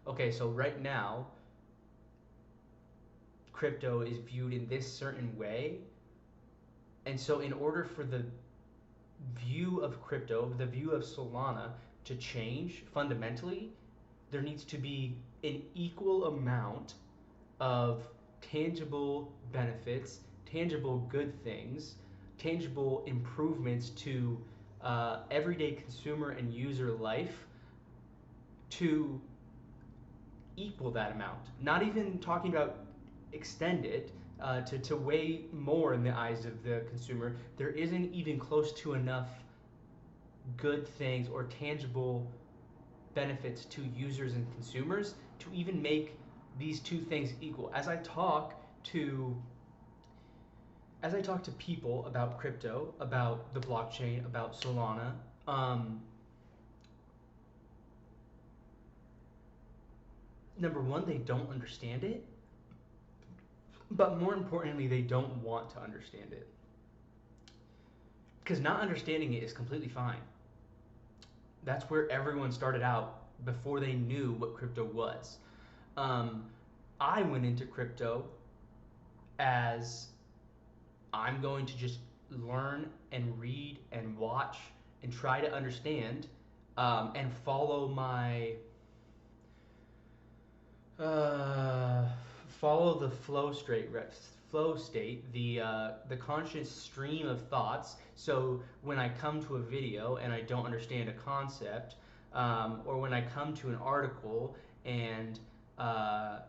okay, so right now, crypto is viewed in this certain way. And so, in order for the view of crypto, the view of Solana to change fundamentally, there needs to be an equal amount of tangible benefits, tangible good things, tangible improvements to everyday consumer and user life to equal that amount. Not even talking about extend it to way more in the eyes of the consumer. There isn't even close to enough good things or tangible benefits to users and consumers to even make these two things equal. To as I talk to people about crypto, about the blockchain, about Solana, um, number one, they don't understand it, but more importantly, they don't want to understand it. Because not understanding it is completely fine. That's where everyone started out before they knew what crypto was. Um, I went into crypto as I'm going to just learn and read and watch and try to understand and uh, follow the flow state, the conscious stream of thoughts. So when I come to a video and I don't understand a concept, or when I come to an article and uh,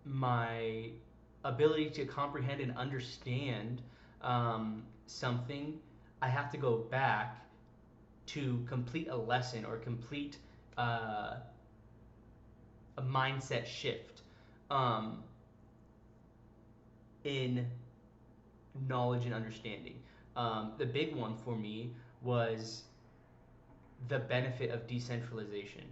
my ability to comprehend and understand something, I have to go back to complete a lesson or complete uh, a mindset shift um, in knowledge and understanding. The big one for me was the benefit of decentralization.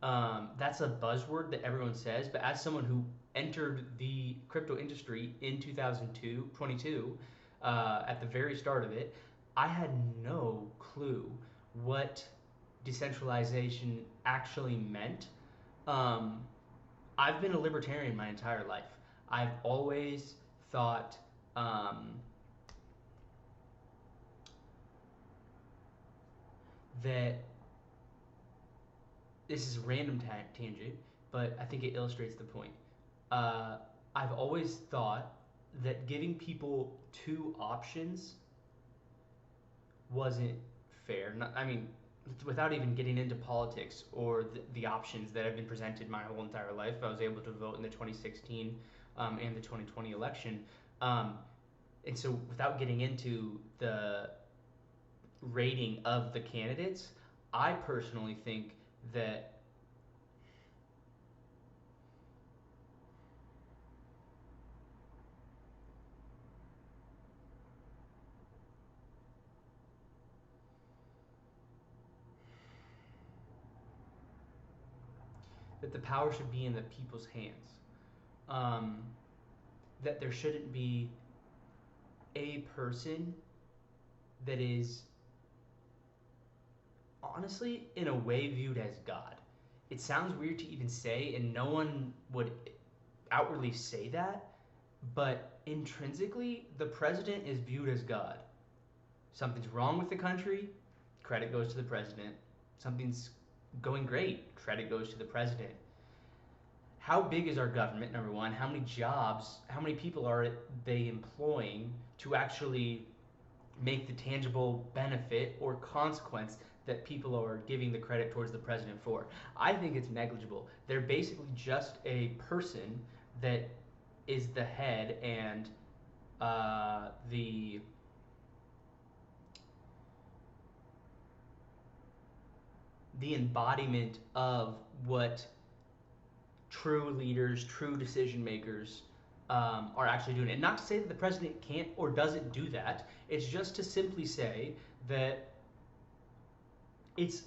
That's a buzzword that everyone says, but as someone who entered the crypto industry in 2022, at the very start of it, I had no clue what decentralization actually meant. Um, I've been a libertarian my entire life. I've always thought um, that this is a random tangent, but I think it illustrates the point. Uh, I've always thought that giving people two options wasn't fair. I mean, without even getting into politics or the options that have been presented my whole entire life, I was able to vote in the 2016 and the 2020 election. Um, and so, without getting into the rating of the candidates, I personally think that the power should be in the people's hands. Um, that there shouldn't be a person that is honestly in a way viewed as God. It sounds weird to even say, and no one would outwardly say that, but intrinsically, the president is viewed as God. Something's wrong with the country, credit goes to the president. Something's going great, credit goes to the president. How big is our government, number one? How many jobs, how many people are they employing to actually make the tangible benefit or consequence that people are giving the credit towards the president for? I think it's negligible. They're basically just a person that is the head and the embodiment of what true leaders, true decision makers are actually doing it. Not to say that the president can't or doesn't do that. It's just to simply say that it's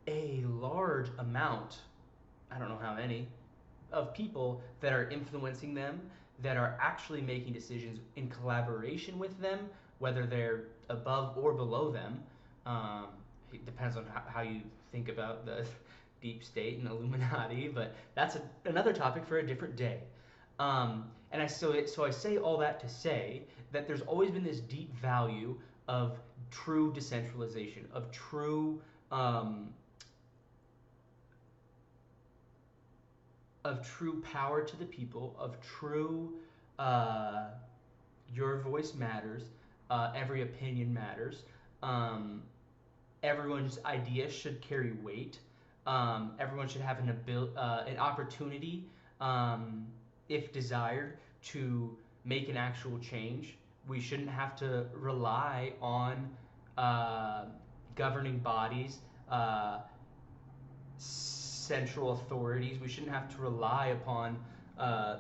a large amount, I don't know how many, of people that are influencing them, that are actually making decisions in collaboration with them, whether they're above or below them. Um, it depends on how you think about the deep state and Illuminati, but that's another topic for a different day. So I say all that to say that there's always been this deep value of true decentralization, um, of true power to the people, of true uh, your voice matters, every opinion matters. Um, Everyone's ideas should carry weight. Everyone should have an opportunity, if desired, to make an actual change. We shouldn't have to rely on uh, governing bodies, central authorities. We shouldn't have to rely upon uh,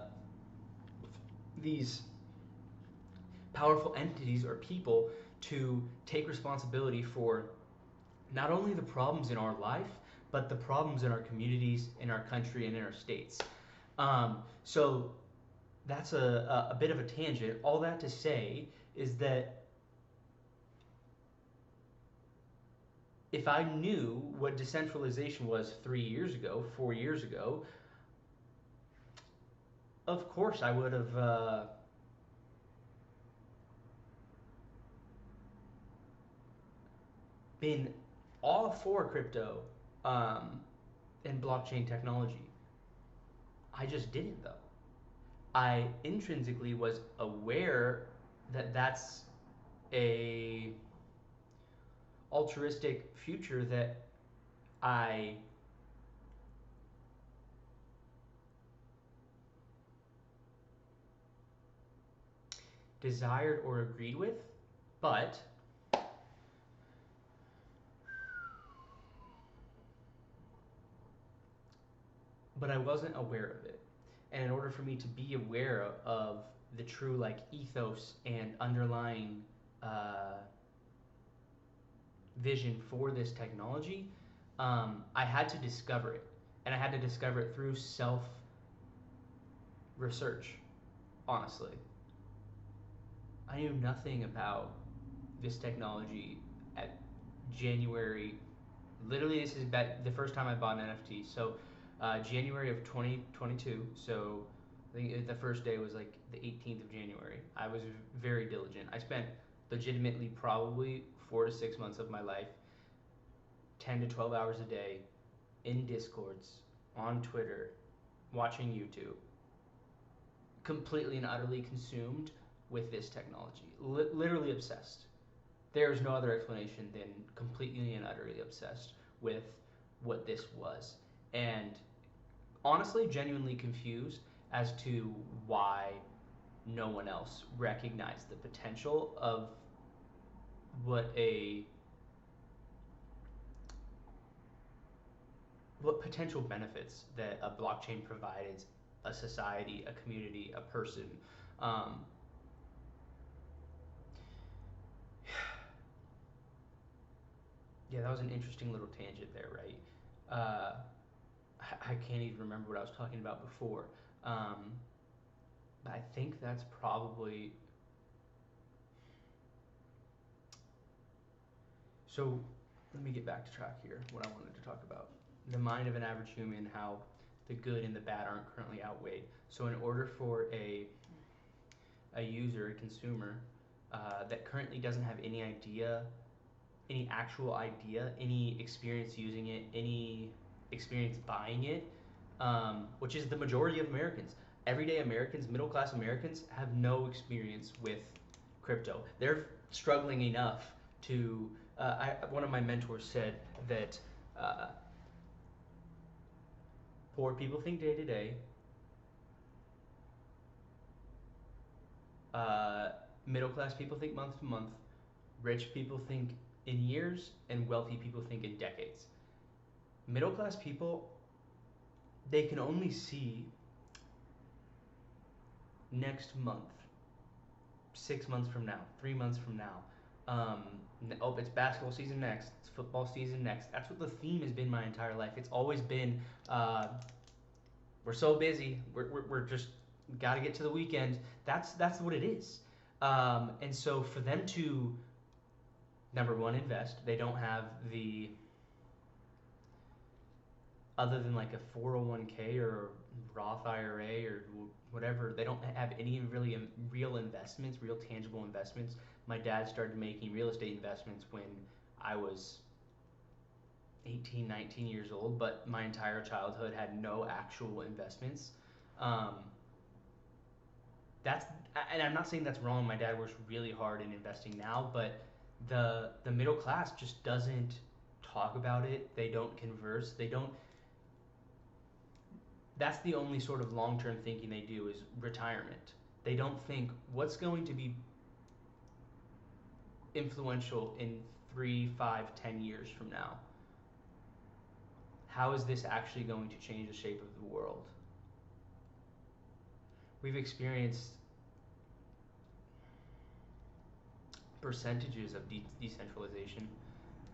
these powerful entities or people to take responsibility for not only the problems in our life, but the problems in our communities, in our country, and in our states. So that's a bit of a tangent. All that to say is that if I knew what decentralization was 3 years ago, 4 years ago, of course I would have been all for crypto um, and blockchain technology. I just didn't, though. I intrinsically was aware that that's a altruistic future that I desired or agreed with, but I wasn't aware of it. And in order for me to be aware of the true like ethos and underlying uh, vision for this technology, I had to discover it, and I had to discover it through self research. Honestly, I knew nothing about this technology at January. Literally, this is the first time I bought an NFT. So, January of 2022. So, I think the first day was like the 18th of January. I was very diligent. I spent legitimately probably 4 to 6 months of my life, 10 to 12 hours a day, in Discords, on Twitter, watching YouTube, completely and utterly consumed with this technology. Literally obsessed. There is no other explanation than completely and utterly obsessed with what this was. And honestly, genuinely confused as to why no one else recognized the potential of what potential benefits that a blockchain provides a society, a community, a person. Um, yeah, that was an interesting little tangent there, right? I can't even remember what I was talking about before. Um, but I think that's probably. So let me get back to track here. What I wanted to talk about: the mind of an average human, how the good and the bad aren't currently outweighed. So in order for a user, a consumer, that currently doesn't have any idea, any actual idea, any experience using it, any experience buying it, which is the majority of Americans. Everyday Americans, middle class Americans, have no experience with crypto. They're struggling enough to. One of my mentors said that uh, poor people think day to day, middle class people think month to month, rich people think in years, and wealthy people think in decades. Middle class people, they can only see next month, 6 months from now, 3 months from now. Um, it's basketball season next. It's football season next. That's what the theme has been my entire life. It's always been, we're so busy. We're just got to get to the weekend. That's what it is. And so for them to, number one, invest. They don't have other than like a 401k or Roth IRA or whatever. They don't have any really real investments, real tangible investments. My dad started making real estate investments when I was 18, 19 years old, but my entire childhood had no actual investments. Um, that's and I'm not saying that's wrong. My dad works really hard in investing now, but the middle class just doesn't talk about it. They don't converse. They don't. That's the only sort of long term thinking they do is retirement. They don't think what's going to be influential in 3, 5, 10 years from now. How is this actually going to change the shape of the world? We've experienced percentages of decentralization,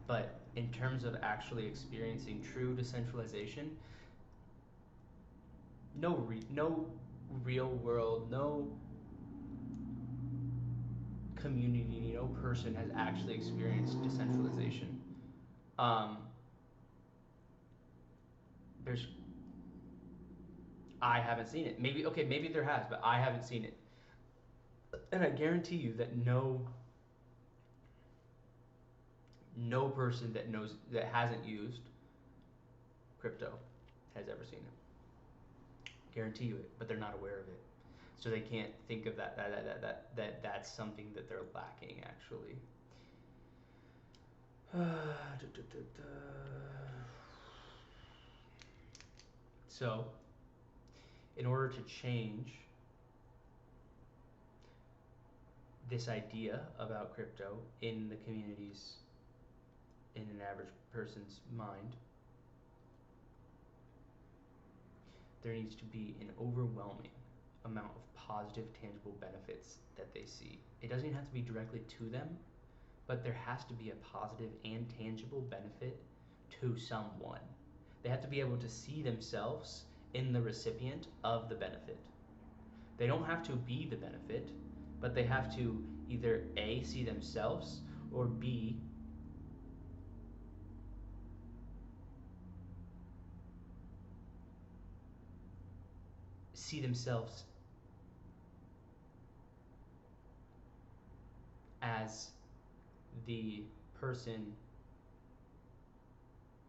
but in terms of actually experiencing true decentralization, no real world, no community, no person has actually experienced decentralization. Um, there's I haven't seen it. Maybe okay, maybe there has, but I haven't seen it. And I guarantee you that no person that hasn't used crypto has ever seen it. Guarantee you it, but they're not aware of it. So they can't think of that's something that they're lacking actually. So, in order to change this idea about crypto in the communities, in an average person's mind, there needs to be an overwhelming amount of positive, tangible benefits that they see. It doesn't even have to be directly to them, but there has to be a positive and tangible benefit to someone. They have to be able to see themselves in the recipient of the benefit. They don't have to be the benefit, but they have to either A, see themselves, or B, see themselves as the person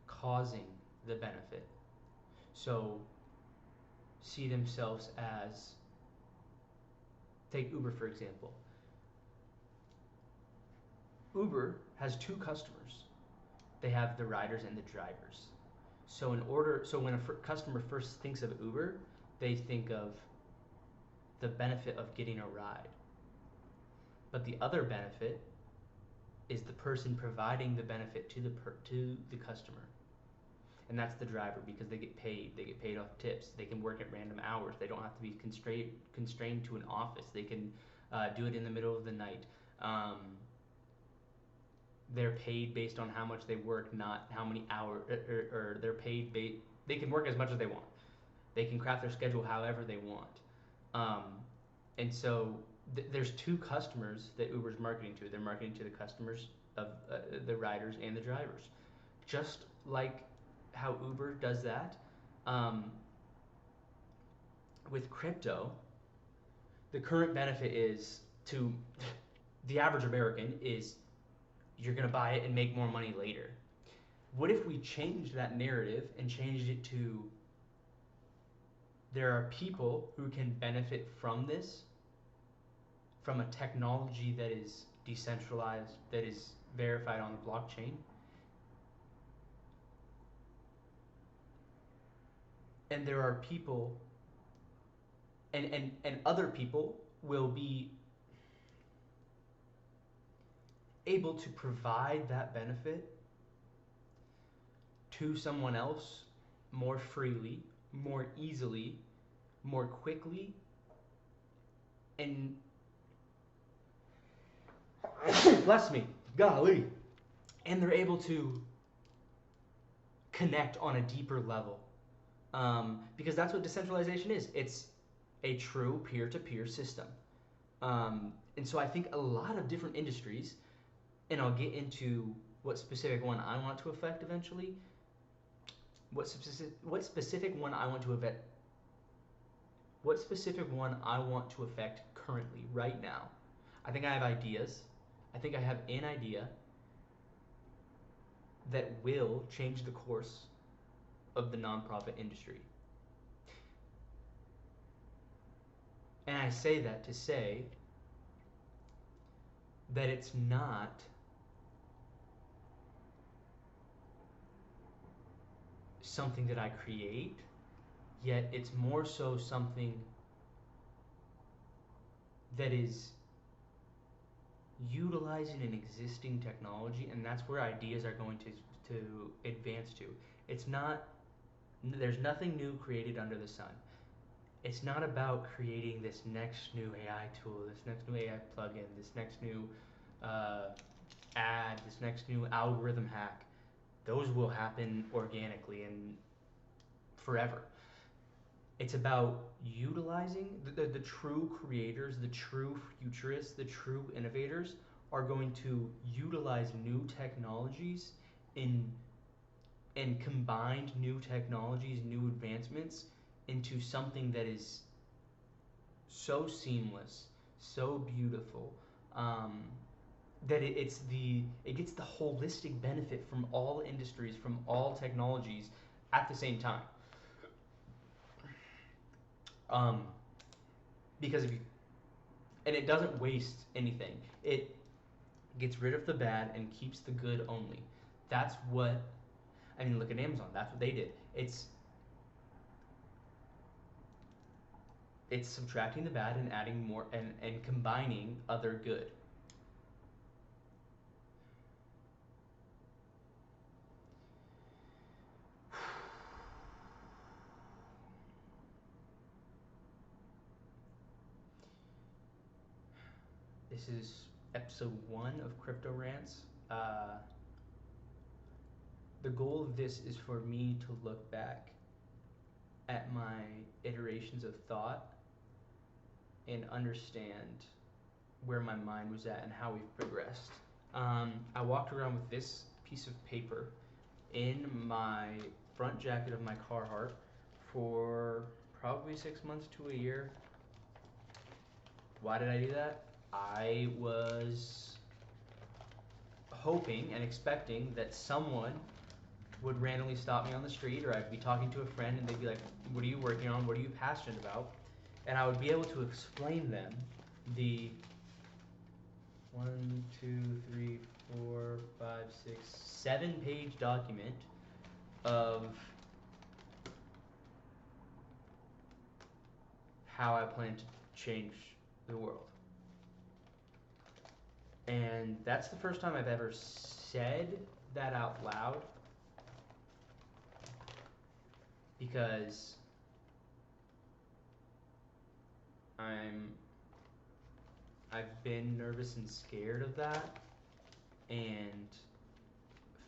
causing the benefit. So, see themselves as, take Uber for example. Uber has two customers. They have the riders and the drivers. So when a customer first thinks of Uber, they think of the benefit of getting a ride. But the other benefit is the person providing the benefit to the customer. And that's the driver because they get paid. They get paid off tips. They can work at random hours. They don't have to be constrained to an office. They can do it in the middle of the night. They're paid based on how much they work, not how many hours, or they're paid. They can work as much as they want. They can craft their schedule however they want. And so there's two customers that Uber's marketing to. They're marketing to the customers of the riders and the drivers. Just like how Uber does that, with crypto, the current benefit is to the average American is you're going to buy it and make more money later. What if we changed that narrative and changed it to there are people who can benefit from this, from a technology that is decentralized, that is verified on the blockchain, and there are people and other people will be able to provide that benefit to someone else more freely, more easily, more quickly, and bless me, golly, and they're able to connect on a deeper level, because that's what decentralization is. It's a true peer-to-peer system, and so I think a lot of different industries, and I'll get into what specific one I want to affect eventually, What specific one I want to affect? What specific one I want to affect currently, right now? I think I have ideas. I think I have an idea that will change the course of the nonprofit industry. And I say that to say that it's not something that I create, yet it's more so something that is utilizing an existing technology, and that's where ideas are going to advance to. It's not, there's nothing new created under the sun. It's not about creating this next new AI tool, this next new AI plugin, this next new ad, this next new algorithm hack. Those will happen organically and forever. It's about utilizing the true creators, the true futurists, the true innovators are going to utilize new technologies in and combined new technologies, new advancements into something that is so seamless, so beautiful, that it gets the holistic benefit from all industries, from all technologies at the same time. Um, because if you, and it doesn't waste anything. It gets rid of the bad and keeps the good only. That's what I mean. Look at Amazon. That's what they did. It's subtracting the bad and adding more and combining other good. This is episode 1 of Crypto Rants. The goal of this is for me to look back at my iterations of thought and understand where my mind was at and how we've progressed. I walked around with this piece of paper in my front jacket of my Carhartt for probably 6 months to a year. Why did I do that? I was hoping and expecting that someone would randomly stop me on the street, or I'd be talking to a friend and they'd be like, what are you working on? What are you passionate about? And I would be able to explain them the 1, 2, 3, 4, 5, 6, 7-page document of how I plan to change the world. And that's the first time I've ever said that out loud, because I've been nervous and scared of that and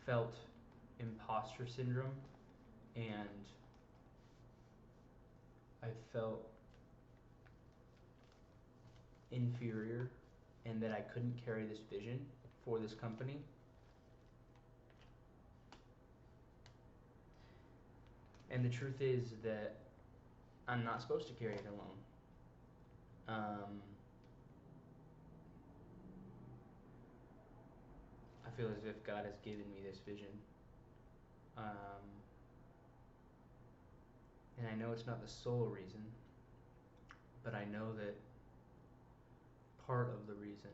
felt imposter syndrome, and I felt inferior and that I couldn't carry this vision for this company. And the truth is that I'm not supposed to carry it alone. I feel as if God has given me this vision. And I know it's not the sole reason, but I know that part of the reason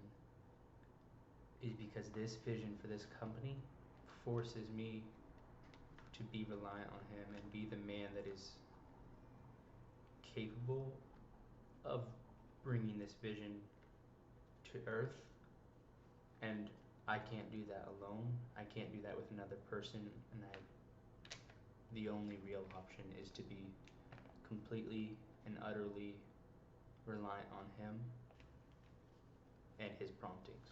is because this vision for this company forces me to be reliant on Him and be the man that is capable of bringing this vision to earth. And I can't do that alone. I can't do that with another person, and the only real option is to be completely and utterly reliant on Him and His promptings.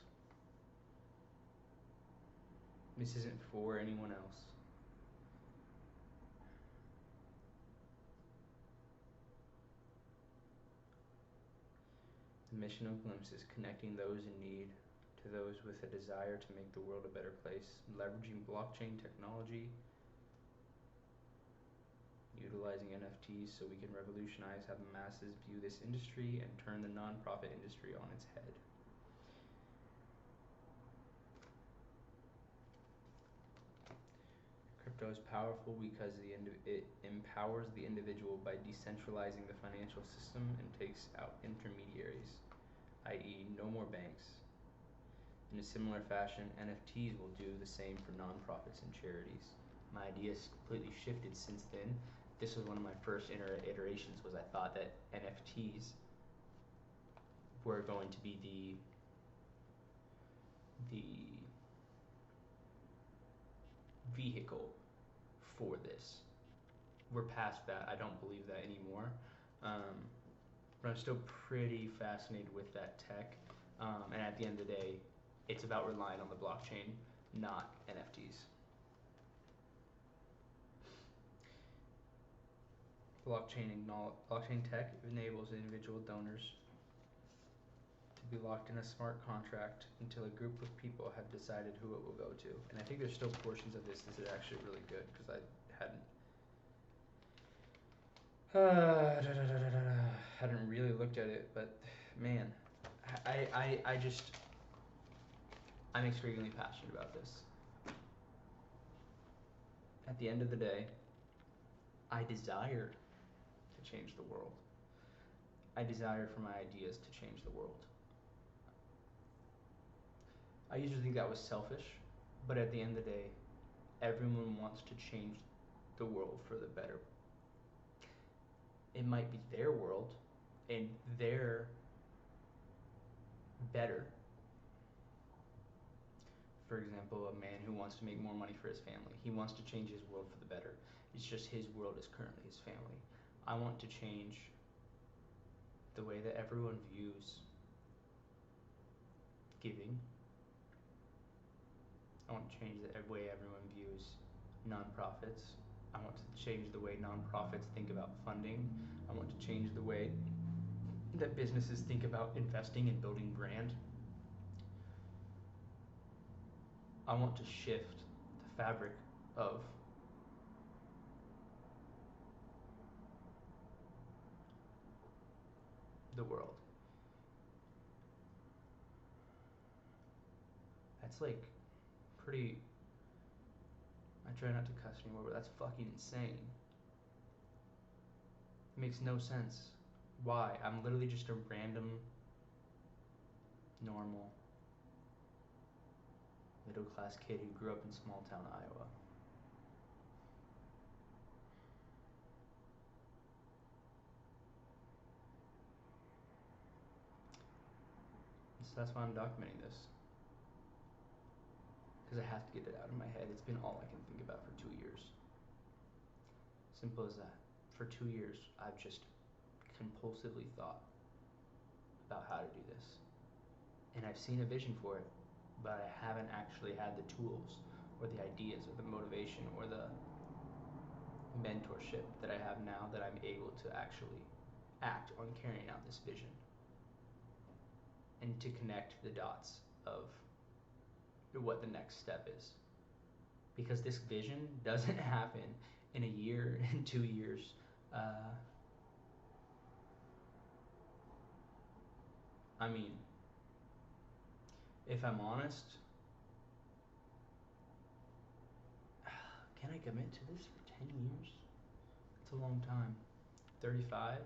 This isn't for anyone else. The mission of Glimpse is connecting those in need to those with a desire to make the world a better place, leveraging blockchain technology utilizing NFTs so we can revolutionize how the masses view this industry and turn the nonprofit industry on its head. Crypto is powerful because it empowers the individual by decentralizing the financial system and takes out intermediaries, i.e., no more banks. In a similar fashion, NFTs will do the same for nonprofits and charities. My idea has completely shifted since then. This was one of my first iterations. Was I thought that NFTs were going to be the vehicle for this. We're past that. I don't believe that anymore. But I'm still pretty fascinated with that tech. And at the end of the day, it's about relying on the blockchain, not NFTs. Blockchain tech enables individual donors to be locked in a smart contract until a group of people have decided who it will go to. And I think there's still portions of this that are actually really good because I hadn't really looked at it, but man, I'm extremely passionate about this. At the end of the day, I desire to change the world. I desire for my ideas to change the world. I used to think that was selfish, but at the end of the day, everyone wants to change the world for the better. It might be their world and their better. For example, a man who wants to make more money for his family. He wants to change his world for the better. It's just his world is currently his family. I want to change the way that everyone views giving. I want to change the way everyone views nonprofits. I want to change the way nonprofits think about funding. I want to change the way that businesses think about investing and building brand. I want to shift the fabric of the world. That's like pretty. I try not to cuss anymore, but that's fucking insane. It makes no sense. Why? I'm literally just a random, normal, middle class kid who grew up in small town Iowa. So that's why I'm documenting this. Because I have to get it out of my head. It's been all I can think about for 2 years. Simple as that. For 2 years, I've just compulsively thought about how to do this. And I've seen a vision for it, but I haven't actually had the tools or the ideas or the motivation or the mentorship that I have now that I'm able to actually act on carrying out this vision and to connect the dots of what the next step is. Because this vision doesn't happen in a year, in 2 years. I mean, if I'm honest, can I commit to this for 10 years? It's a long time. 35? I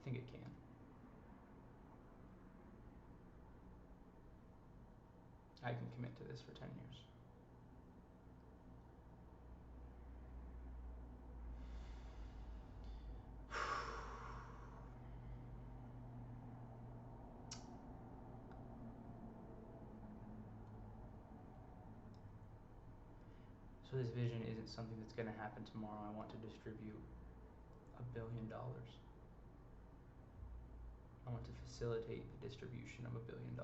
think it can. I can commit to this for 10 years. So this vision isn't something that's going to happen tomorrow. I want to distribute $1 billion. I want to facilitate the distribution of $1 billion.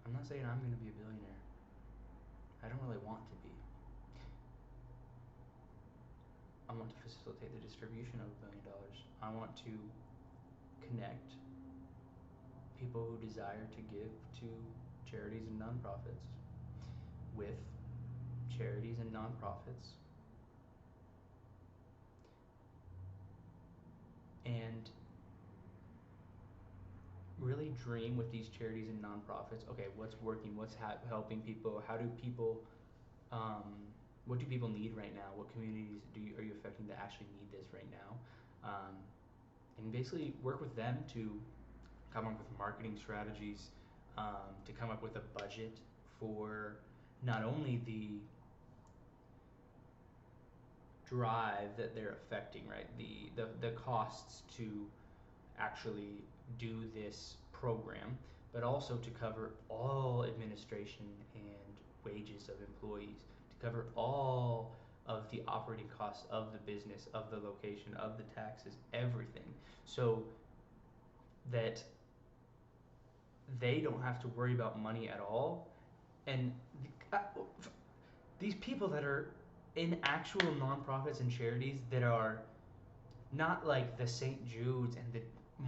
I'm not saying I'm going to be a billionaire. I don't really want to be. I want to facilitate the distribution of $1 billion. I want to connect people who desire to give to charities and nonprofits with charities and nonprofits really dream with these charities and nonprofits. Okay, what's working? What's helping people? How do people um, what do people need right now? What communities are you affecting that actually need this right now? And basically work with them to come up with marketing strategies, to come up with a budget for not only the drive that they're affecting, right? The costs to actually do this program, but also to cover all administration and wages of employees, to cover all of the operating costs of the business, of the location, of the taxes, everything. So that they don't have to worry about money at all. And uh, these people that are in actual nonprofits and charities that are not like the St. Jude's and the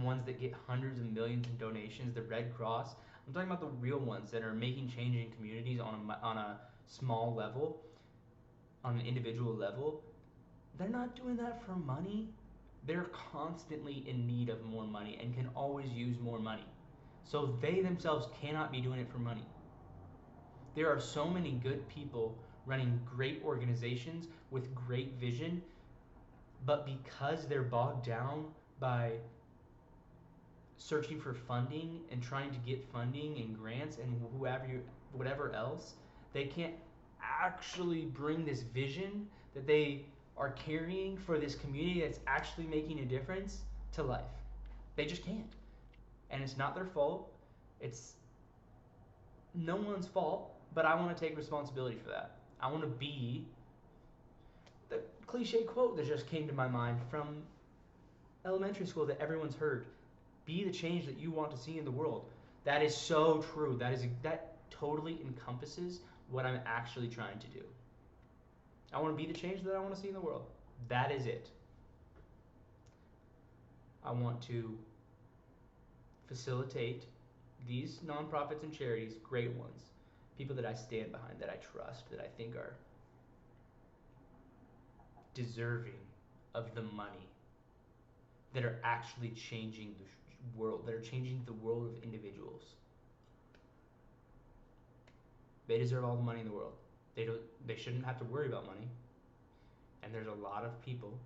ones that get hundreds of millions in donations, the Red Cross. I'm talking about the real ones that are making change in communities on a small level, on an individual level. They're not doing that for money. They're constantly in need of more money and can always use more money. So they themselves cannot be doing it for money. There are so many good people running great organizations with great vision, but because they're bogged down by searching for funding and trying to get funding and grants and whatever else, they can't actually bring this vision that they are carrying for this community that's actually making a difference to life. They just can't. And it's not their fault. It's no one's fault, but I want to take responsibility for that. I want to be the cliche quote that just came to my mind from elementary school that everyone's heard. Be the change that you want to see in the world. That is so true. That totally encompasses what I'm actually trying to do. I want to be the change that I want to see in the world. That is it. I want to facilitate these nonprofits and charities, great ones, people that I stand behind, that I trust, that I think are deserving of the money, that are actually changing the world, that are changing the world of individuals. They deserve all the money in the world. They shouldn't have to worry about money. And there's a lot of people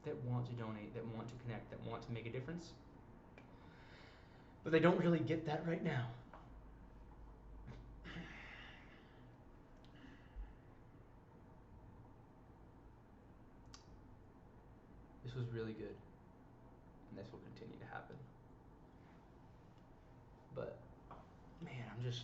that want to donate, that want to connect, that want to make a difference. But they don't really get that right now. This was really good, and this will continue to happen. But man, I'm just